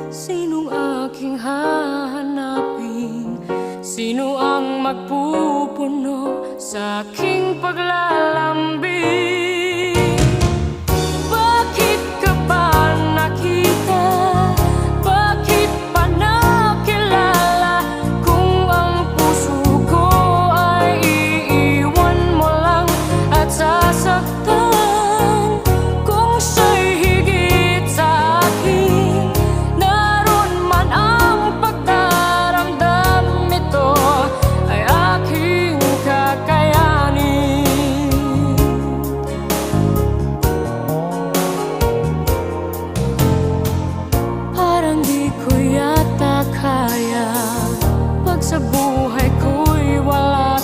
Sinong aking hahanapin? Sino ang magpupuno sa aking paglalambing? Bakit ka ba nakita? Bakit pa nakilala? Kung ang puso ko ay iiwan mo lang at sasaktan. Kung siya'y higit sa akin, naroon man ang pagdaramdam, ito ay aking kakayanin. Parang di ko yata kaya pag sa buhay ko'y wala